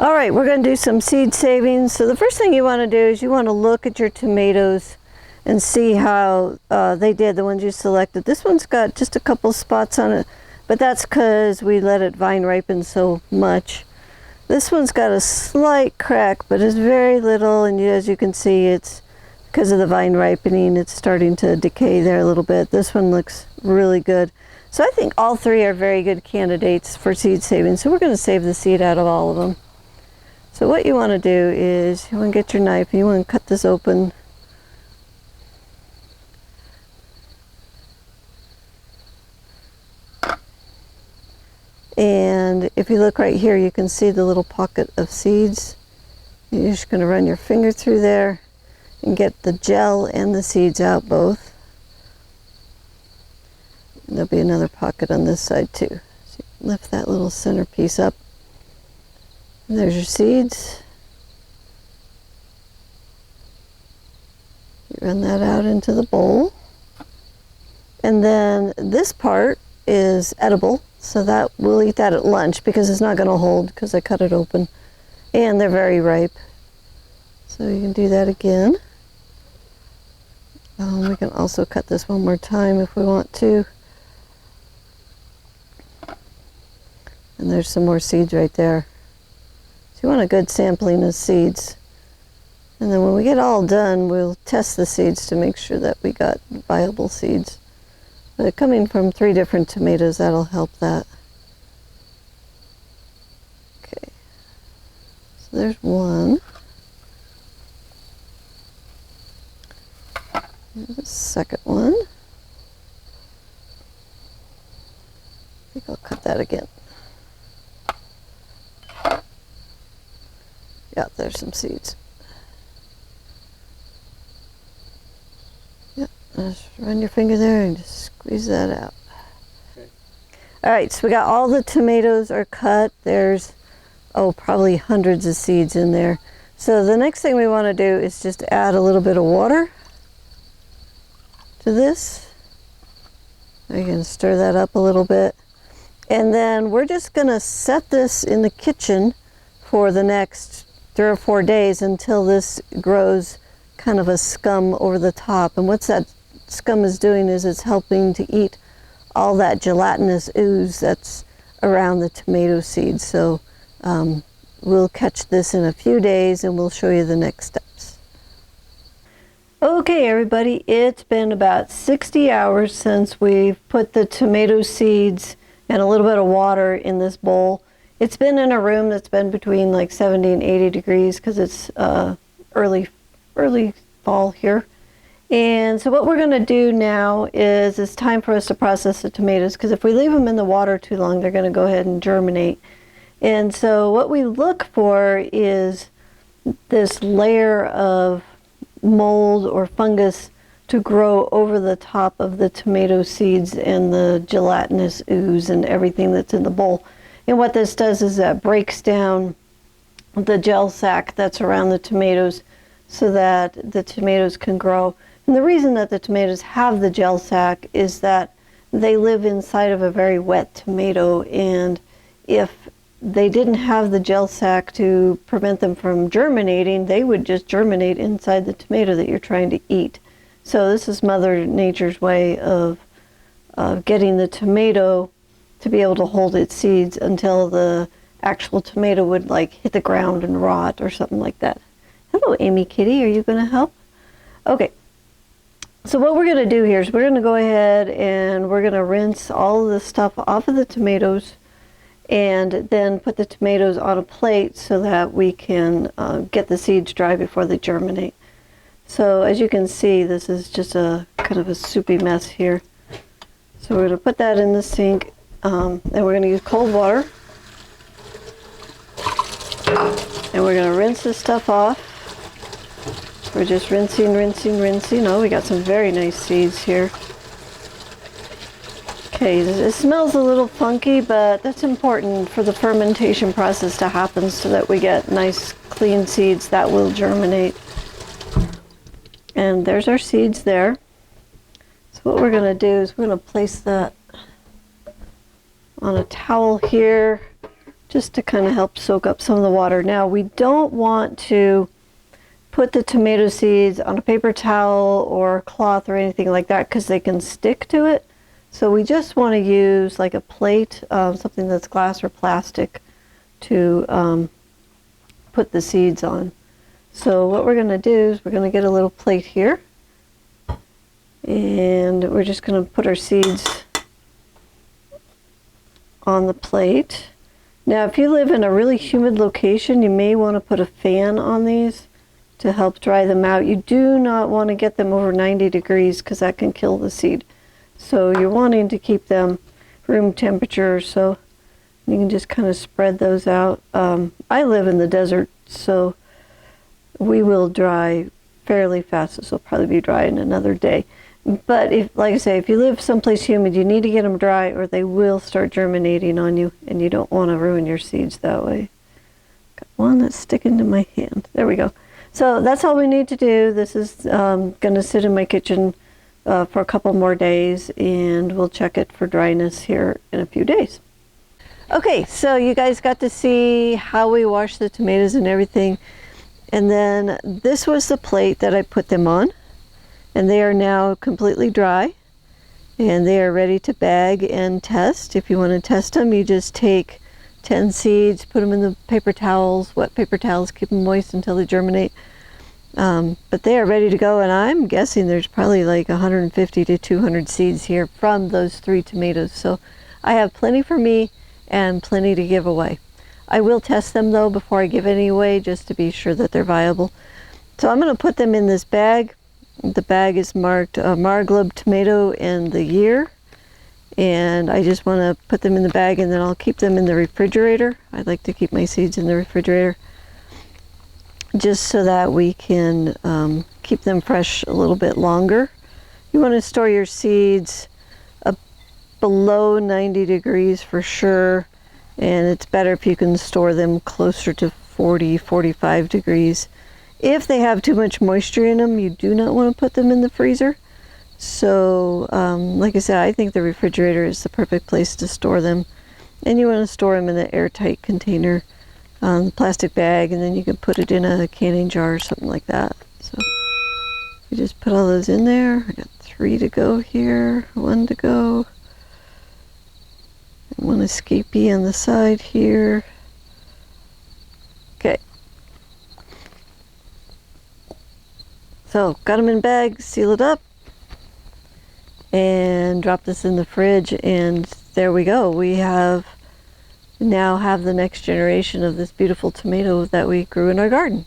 All right, we're going to do some seed savings. So the first thing you want to do is you want to look at your tomatoes and see how they did, the ones you selected. This one's got just a couple spots on it, but that's because we let it vine ripen so much. This one's got a slight crack, but it's very little, and as you can see, it's because of the vine ripening, it's starting to decay there a little bit. This one looks really good. So I think all three are very good candidates for seed saving. So we're going to save the seed out of all of them. So what you want to do is you want to get your knife and you want to cut this open. And if you look right here, you can see the little pocket of seeds. You're just going to run your finger through there and get the gel and the seeds out both. And there'll be another pocket on this side too. So you lift that little center piece up. And there's your seeds. You run that out into the bowl. And then this part is edible, so that we'll eat that at lunch because it's not going to hold because I cut it open. And they're very ripe. So you can do that again. We can also cut this one more time if we want to. And there's some more seeds right there. So you want a good sampling of seeds. And then when we get all done, we'll test the seeds to make sure that we got viable seeds. But coming from 3 different tomatoes, that'll help that. Okay. So there's one. Here's the second one. I think I'll cut that again. Yeah, there's some seeds. Yeah, just run your finger there and just squeeze that out. Okay. All right, so we got all the tomatoes are cut. There's, probably hundreds of seeds in there. So the next thing we want to do is just add a little bit of water to this. You can stir that up a little bit. And then we're just going to set this in the kitchen for the next 3 or 4 days until this grows kind of a scum over the top. And what that scum is doing is it's helping to eat all that gelatinous ooze that's around the tomato seeds. So we'll catch this in a few days and we'll show you the next steps. Okay, everybody, it's been about 60 hours since we've put the tomato seeds and a little bit of water in this bowl. It's been in a room that's been between like 70 and 80 degrees because it's early fall here. And so what we're going to do now is it's time for us to process the tomatoes, because if we leave them in the water too long, they're going to go ahead and germinate. And so what we look for is this layer of mold or fungus to grow over the top of the tomato seeds and the gelatinous ooze and everything that's in the bowl. And what this does is that breaks down the gel sac that's around the tomatoes so that the tomatoes can grow. And the reason that the tomatoes have the gel sac is that they live inside of a very wet tomato, and if they didn't have the gel sac to prevent them from germinating, they would just germinate inside the tomato that you're trying to eat. So this is Mother Nature's way of getting the tomato to be able to hold its seeds until the actual tomato would like hit the ground and rot or something like that. Hello, Amy Kitty, are you going to help? Okay, so what we're going to do here is we're going to go ahead and we're going to rinse all of the stuff off of the tomatoes and then put the tomatoes on a plate so that we can get the seeds dry before they germinate. So as you can see, this is just a kind of a soupy mess here. So we're going to put that in the sink, and we're going to use cold water. And we're going to rinse this stuff off. We're just rinsing, rinsing, rinsing. Oh, we got some very nice seeds here. Okay, it smells a little funky, but that's important for the fermentation process to happen so that we get nice, clean seeds that will germinate. And there's our seeds there. So what we're going to do is we're going to place that on a towel here. just to kind of help soak up some of the water. Now, we don't want to put the tomato seeds on a paper towel or cloth or anything like that because they can stick to it. So we just want to use like a plate, something that's glass or plastic, to put the seeds on. So what we're going to do is we're going to get a little plate here, and we're just going to put our seeds on the plate. Now, if you live in a really humid location, you may want to put a fan on these to help dry them out. You do not want to get them over 90 degrees because that can kill the seed. So you're wanting to keep them room temperature, so you can just kind of spread those out. I live in the desert, so we will dry fairly fast. This will probably be dry in another day. But if, like I say, if you live someplace humid, you need to get them dry or they will start germinating on you, and you don't want to ruin your seeds that way. Got one that's sticking to my hand. There we go. So that's all we need to do. This is going to sit in my kitchen for a couple more days, and we'll check it for dryness here in a few days. Okay, so you guys got to see how we wash the tomatoes and everything. And then this was the plate that I put them on. And they are now completely dry. And they are ready to bag and test. If you want to test them, you just take 10 seeds, put them in the paper towels, wet paper towels, keep them moist until they germinate. But they are ready to go, and I'm guessing there's probably like 150 to 200 seeds here from those 3 tomatoes. So I have plenty for me and plenty to give away. I will test them though before I give any away, just to be sure that they're viable. So I'm going to put them in this bag. The bag is marked Marglub tomato and the year. And I just want to put them in the bag, and then I'll keep them in the refrigerator. I like to keep my seeds in the refrigerator, just so that we can keep them fresh a little bit longer. You want to store your seeds below 90 degrees for sure, and it's better if you can store them closer to 40, 45 degrees. If they have too much moisture in them, you do not want to put them in the freezer. So like I said, I think the refrigerator is the perfect place to store them. And you want to store them in an airtight container, plastic bag, and then you can put it in a canning jar or something like that. So you just put all those in there. I got 3 to go here, 1 to go. And 1 escapee on the side here. Okay. So got them in bags, seal it up, and drop this in the fridge, and there we go. We now have the next generation of this beautiful tomato that we grew in our garden.